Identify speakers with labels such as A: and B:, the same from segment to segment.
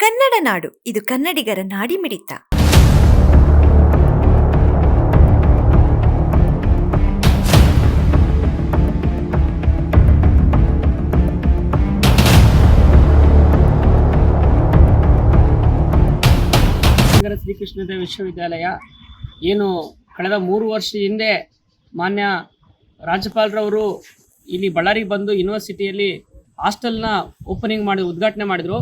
A: ಕನ್ನಡ ನಾಡು, ಇದು ಕನ್ನಡಿಗರ ನಾಡಿಮಿಡಿತ.
B: ಶ್ರೀಕೃಷ್ಣದೇವ ವಿಶ್ವವಿದ್ಯಾಲಯ ಏನು ಕಳೆದ 3 ವರ್ಷ ಹಿಂದೆ ಮಾನ್ಯ ರಾಜ್ಯಪಾಲರವರು ಇಲ್ಲಿ ಬಳ್ಳಾರಿಗೆ ಬಂದು ಯೂನಿವರ್ಸಿಟಿಯಲ್ಲಿ ಹಾಸ್ಟೆಲ್ನ ಓಪನಿಂಗ್ ಮಾಡಿ ಉದ್ಘಾಟನೆ ಮಾಡಿದ್ರು.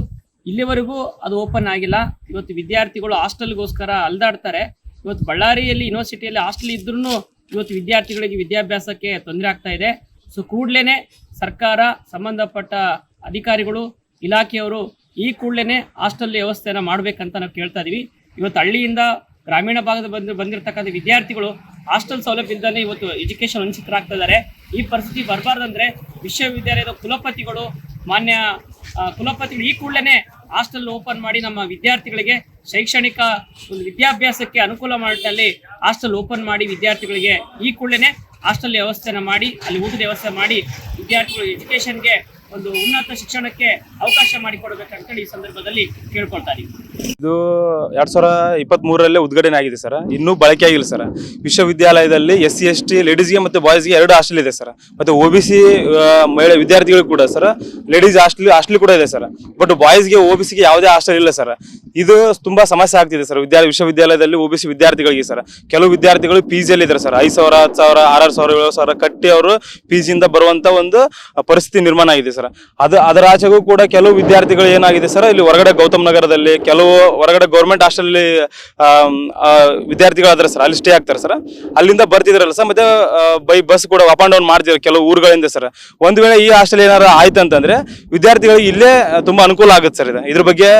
B: ಇಲ್ಲಿವರೆಗೂ ಅದು ಓಪನ್ ಆಗಿಲ್ಲ. ಇವತ್ತು ವಿದ್ಯಾರ್ಥಿಗಳು ಹಾಸ್ಟೆಲ್ಗೋಸ್ಕರ ಅಲ್ದಾಡ್ತಾರೆ. ಇವತ್ತು ಬಳ್ಳಾರಿಯಲ್ಲಿ ಯೂನಿವರ್ಸಿಟಿಯಲ್ಲಿ ಹಾಸ್ಟೆಲ್ ಇದ್ರೂ ಇವತ್ತು ವಿದ್ಯಾರ್ಥಿಗಳಿಗೆ ವಿದ್ಯಾಭ್ಯಾಸಕ್ಕೆ ತೊಂದರೆ ಆಗ್ತಾ ಇದೆ. ಸೊ ಕೂಡಲೇ ಸರ್ಕಾರ, ಸಂಬಂಧಪಟ್ಟ ಅಧಿಕಾರಿಗಳು, ಇಲಾಖೆಯವರು ಈ ಕೂಡಲೇ ಹಾಸ್ಟೆಲ್ ವ್ಯವಸ್ಥೆಯನ್ನು ಮಾಡಬೇಕಂತ ನಾವು ಕೇಳ್ತಾ ಇದ್ದೀವಿ. ಇವತ್ತು ಹಳ್ಳಿಯಿಂದ ಗ್ರಾಮೀಣ ಭಾಗದ ಬಂದಿರತಕ್ಕಂಥ ವಿದ್ಯಾರ್ಥಿಗಳು ಹಾಸ್ಟೆಲ್ ಸೌಲಭ್ಯದಿಂದಲೇ ಇವತ್ತು ಎಜುಕೇಷನ್ ವಂಚಿತರಾಗ್ತಾ ಇದ್ದಾರೆ. ಈ ಪರಿಸ್ಥಿತಿ ಬರಬಾರ್ದಂದ್ರೆ ವಿಶ್ವವಿದ್ಯಾಲಯದ ಕುಲಪತಿಗಳು, ಮಾನ್ಯ ಕುಲಪತಿಗಳು ಈ ಕೂಡಲೇ ಹಾಸ್ಟೆಲ್ ಓಪನ್ ಮಾಡಿ ನಮ್ಮ ವಿದ್ಯಾರ್ಥಿಗಳಿಗೆ ಶೈಕ್ಷಣಿಕ ಒಂದು ವಿದ್ಯಾಭ್ಯಾಸಕ್ಕೆ ಅನುಕೂಲ ಮಾಡಿದಲ್ಲಿ ಹಾಸ್ಟೆಲ್ ಓಪನ್ ಮಾಡಿ ವಿದ್ಯಾರ್ಥಿಗಳಿಗೆ ಈ ಕೂಡಲೇ ಹಾಸ್ಟೆಲ್ ವ್ಯವಸ್ಥೆನ ಮಾಡಿ ಅಲ್ಲಿ ಊಟದ ವ್ಯವಸ್ಥೆ ಮಾಡಿ ವಿದ್ಯಾರ್ಥಿಗಳು ಎಜುಕೇಷನ್ಗೆ ಒಂದು ಉನ್ನತ ಶಿಕ್ಷಣಕ್ಕೆ ಅವಕಾಶ ಮಾಡಿಕೊಡ್ಬೇಕಂತ ಈ ಸಂದರ್ಭದಲ್ಲಿ ಕೇಳ್ಕೊಳ್ತಾ ಇದೀವಿ.
C: ಇದು 2023 ಉದ್ಘಾಟನೆ ಆಗಿದೆ ಸರ್. ಇನ್ನೂ ಬಳಕೆ ಆಗಿಲ್ಲ ಸರ್. ವಿಶ್ವವಿದ್ಯಾಲಯದಲ್ಲಿ SC ST ಲೇಡೀಸ್ಗೆ ಮತ್ತು ಬಾಯ್ಸ್ಗೆ 2 ಹಾಸ್ಟೆಲ್ ಇದೆ ಸರ್. ಮತ್ತು OBC ಮಹಿಳೆ ವಿದ್ಯಾರ್ಥಿಗಳು ಕೂಡ ಸರ್ ಲೇಡೀಸ್ ಹಾಸ್ಟೆಲ್ ಕೂಡ ಇದೆ ಸರ್. ಬಟ್ ಬಾಯ್ಸ್ಗೆ OBCಗೆ ಯಾವುದೇ ಹಾಸ್ಟೆಲ್ ಇಲ್ಲ ಸರ್. ಇದು ತುಂಬಾ ಸಮಸ್ಯೆ ಆಗ್ತಿದೆ ಸರ್ ವಿಶ್ವವಿದ್ಯಾಲಯದಲ್ಲಿ OBC ವಿದ್ಯಾರ್ಥಿಗಳಿಗೆ ಸರ್. ಕೆಲವು ವಿದ್ಯಾರ್ಥಿಗಳು PG ಅಲ್ಲಿ ಇದ್ದಾರೆ ಸರ್. 5,000, 10,000, 6,000, 7,000 ಕಟ್ಟಿ ಅವರು PG ಇಂದ ಬರುವಂತ ಒಂದು ಪರಿಸ್ಥಿತಿ ನಿರ್ಮಾಣ ಆಗಿದೆ ಸರ್. ಅದರ ಆಚೆಗೂ ಕೂಡ ಕೆಲವು ವಿದ್ಯಾರ್ಥಿಗಳು ಏನಾಗಿದೆ ಸರ್, ಇಲ್ಲಿ ಹೊರಗಡೆ ಗೌತಮ್ ನಗರದಲ್ಲಿ ಕೆಲವು ಹೊರಗಡೆ ಗೌರ್ಮೆಂಟ್ ಹಾಸ್ಟೆಲ್ ವಿದ್ಯಾರ್ಥಿಗಳಾದ್ರೆ ಸರ್, ಅಲ್ಲಿ ಸ್ಟೇ ಆಗ್ತಾರೆ ಸರ್. ಅಲ್ಲಿಂದ ಬರ್ತಿದ್ರಲ್ಲ ಸರ್. ಮತ್ತೆ ಬೈ ಬಸ್ ಕೂಡ ಅಪ್ ಅಂಡ್ ಡೌನ್ ಮಾಡ್ತಿದ್ರು ಕೆಲವು ಊರುಗಳಿಂದ ಸರ್. ಒಂದು ವೇಳೆ ಈ ಹಾಸ್ಟೆಲ್ ಏನಾರು ಆಯ್ತು ಅಂತಂದ್ರೆ ವಿದ್ಯಾರ್ಥಿಗಳಿಗೆ ಇಲ್ಲೇ ತುಂಬಾ ಅನುಕೂಲ ಆಗುತ್ತೆ ಸರ್. ಇದ್ರ ಬಗ್ಗೆ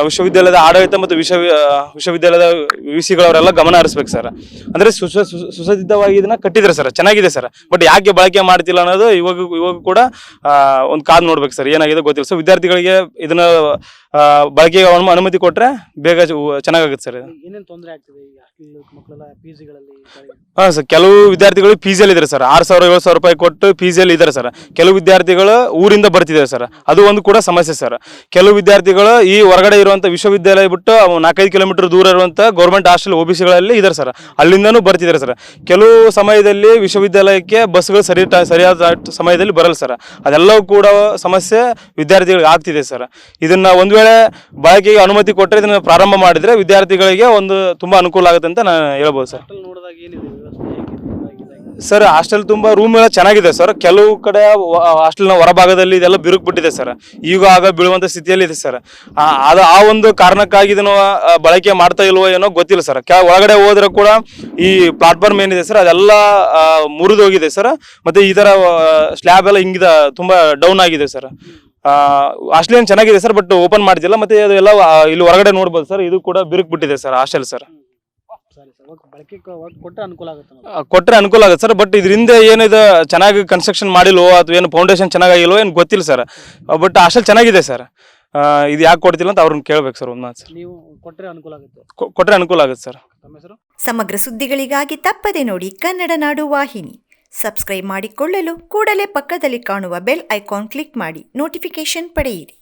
C: ವಿಶ್ವವಿದ್ಯಾಲಯದ ಆಡಳಿತ ಮತ್ತು ವಿಶ್ವವಿದ್ಯಾಲಯದ ವಿಸಿಗಳವರೆಲ್ಲ ಗಮನ ಹರಿಸ್ಬೇಕು ಸರ್. ಅಂದ್ರೆ ಸುಸಜ್ಜಿತವಾಗಿ ಇದನ್ನ ಕಟ್ಟಿದ್ರೆ ಸರ್, ಚೆನ್ನಾಗಿದೆ ಸರ್. ಬಟ್ ಯಾಕೆ ಬಳಕೆ ಮಾಡ್ತಿಲ್ಲ ಅನ್ನೋದು ಇವಾಗ ಕೂಡ ಒಂದು ಕಾದು ನೋಡ್ಬೇಕು ಸರ್. ಏನಾಗಿದೆ ಗೊತ್ತಿಲ್ಲ ಸರ್. ವಿದ್ಯಾರ್ಥಿಗಳಿಗೆ ಇದನ್ನ ಬಳಕೆಗೆ ಅನುಮತಿ ಕೊಟ್ರೆ ಬೇಗ ಚೆನ್ನಾಗುತ್ತೆ ಸರ್.
D: ಏನೇನು ತೊಂದರೆ ಆಗ್ತದೆ ಈಗ ಮಕ್ಕಳೆಲ್ಲ PGಗಳಲ್ಲಿ?
C: ಹಾ ಸರ್, ಕೆಲವು ವಿದ್ಯಾರ್ಥಿಗಳು PG ಅಲ್ಲಿ ಇದ್ದಾರೆ ಸರ್. 6,000, 7,000 ರೂಪಾಯಿ ಕೊಟ್ಟು PG ಅಲ್ಲಿ ಇದ್ದಾರೆ ಸರ್. ಕೆಲವು ವಿದ್ಯಾರ್ಥಿಗಳು ಊರಿಂದ ಬರ್ತಿದ್ದಾರೆ ಸರ್. ಅದು ಒಂದು ಕೂಡ ಸಮಸ್ಯೆ ಸರ್. ಕೆಲವು ವಿದ್ಯಾರ್ಥಿಗಳು ಈ ಹೊರಗಡೆ ಇರುವಂತ ವಿಶ್ವವಿದ್ಯಾಲಯ ಬಿಟ್ಟು 4-5 ಕಿಲೋಮೀಟರ್ ದೂರ ಇರುವಂತ ಗೌರ್ಮೆಂಟ್ ಹಾಸ್ಟೆಲ್ OBCಗಳಲ್ಲಿ ಇದ್ದಾರೆ ಸರ್. ಅಲ್ಲಿಂದನೂ ಬರ್ತಿದ್ದಾರೆ ಸರ್. ಕೆಲವು ಸಮಯದಲ್ಲಿ ವಿಶ್ವವಿದ್ಯಾಲಯಕ್ಕೆ ಬಸ್ಗಳು ಸರಿಯಾದ ಸಮಯದಲ್ಲಿ ಬರಲ್ಲ ಸರ್. ಅದೆಲ್ಲವೂ ಕೂಡ ಸಮಸ್ಯೆ ವಿದ್ಯಾರ್ಥಿಗಳಿಗೆ ಆಗ್ತಿದೆ ಸರ್. ಇದನ್ನ ಒಂದು ವೇಳೆ ಬಳಕೆಗೆ ಅನುಮತಿ ಕೊಟ್ಟರೆ, ಇದನ್ನ ಪ್ರಾರಂಭ ಮಾಡಿದ್ರೆ ವಿದ್ಯಾರ್ಥಿಗಳಿಗೆ ಒಂದು ತುಂಬಾ ಅನುಕೂಲ ಆಗುತ್ತೆ ಅಂತ ನಾನು ಹೇಳ್ಬೋದು ಸರ್. ಸರ್ ಹಾಸ್ಟೆಲ್ ತುಂಬಾ ರೂಮ್ ಎಲ್ಲ ಚೆನ್ನಾಗಿದೆ ಸರ್. ಕೆಲವು ಕಡೆ ಹಾಸ್ಟೆಲ್ನ ಹೊರಭಾಗದಲ್ಲಿ ಇದೆಲ್ಲ ಬಿರುಕು ಬಿಟ್ಟಿದೆ ಸರ್. ಈಗ ಆಗ ಬೀಳುವಂತ ಸ್ಥಿತಿಯಲ್ಲಿ ಇದೆ ಸರ್. ಆ ಒಂದು ಕಾರಣಕ್ಕಾಗಿ ಇದನ್ನು ಬಳಕೆ ಮಾಡ್ತಾ ಇಲ್ವೋ ಏನೋ ಗೊತ್ತಿಲ್ಲ ಸರ್. ಒಳಗಡೆ ಹೋದ್ರೆ ಕೂಡ ಈ ಪ್ಲಾಟ್ಫಾರ್ಮ್ ಏನಿದೆ ಸರ್ ಅದೆಲ್ಲ ಮುರಿದೋಗಿದೆ ಸರ್. ಮತ್ತೆ ಈ ತರ ಸ್ಲ್ಯಾಬ್ ಎಲ್ಲ ಹಿಂಗಿದ ತುಂಬಾ ಡೌನ್ ಆಗಿದೆ ಸರ್. ಹಾಸ್ಟೆಲ್ ಏನು ಚೆನ್ನಾಗಿದೆ ಸರ್, ಬಟ್ ಓಪನ್ ಮಾಡ್ತಿಲ್ಲ. ಮತ್ತೆ ಅದೆಲ್ಲ ಇಲ್ಲಿ ಹೊರಗಡೆ ನೋಡ್ಬೋದು ಸರ್, ಇದು ಕೂಡ ಬಿರುಕು ಬಿಟ್ಟಿದೆ ಸರ್ ಹಾಸ್ಟೆಲ್ ಸರ್. ಕೊಟ್ಟರೆ ಅನುಕೂಲ ಆಗುತ್ತೆ ಸರ್. ಬಟ್ ಇದರಿಂದ ಏನಿದೆ ಚೆನ್ನಾಗಿ ಕನ್ಸ್ಟ್ರಕ್ಷನ್ ಮಾಡಿಲ್ವೋ ಅಥವಾ ಏನು ಫೌಂಡೇಶನ್ ಚೆನ್ನಾಗಿಲ್ವೋ ಏನು ಗೊತ್ತಿಲ್ಲ ಸರ್. ಬಟ್ ಹಾಸ್ಟೆಲ್ ಚೆನ್ನಾಗಿದೆ ಸರ್. ಇದು ಯಾಕೆ ಕೊಡ್ತಿಲ್ಲ ಅಂತ ಅವ್ರನ್ನ ಕೇಳ್ಬೇಕು ಸರ್. ಒಂದು ಮಾತು,
D: ನೀವು ಕೊಟ್ಟರೆ ಅನುಕೂಲ
C: ಆಗುತ್ತೆ ಸರ್.
A: ಸಮಗ್ರ ಸುದ್ದಿಗಳಿಗಾಗಿ ತಪ್ಪದೆ ನೋಡಿ ಕನ್ನಡ ನಾಡು ವಾಹಿನಿ. ಸಬ್ಸ್ಕ್ರೈಬ್ ಮಾಡಿಕೊಳ್ಳಲು ಕೂಡಲೇ ಪಕ್ಕದಲ್ಲಿ ಕಾಣುವ ಬೆಲ್ ಐಕಾನ್ ಕ್ಲಿಕ್ ಮಾಡಿ ನೋಟಿಫಿಕೇಶನ್ ಪಡೆಯಿರಿ.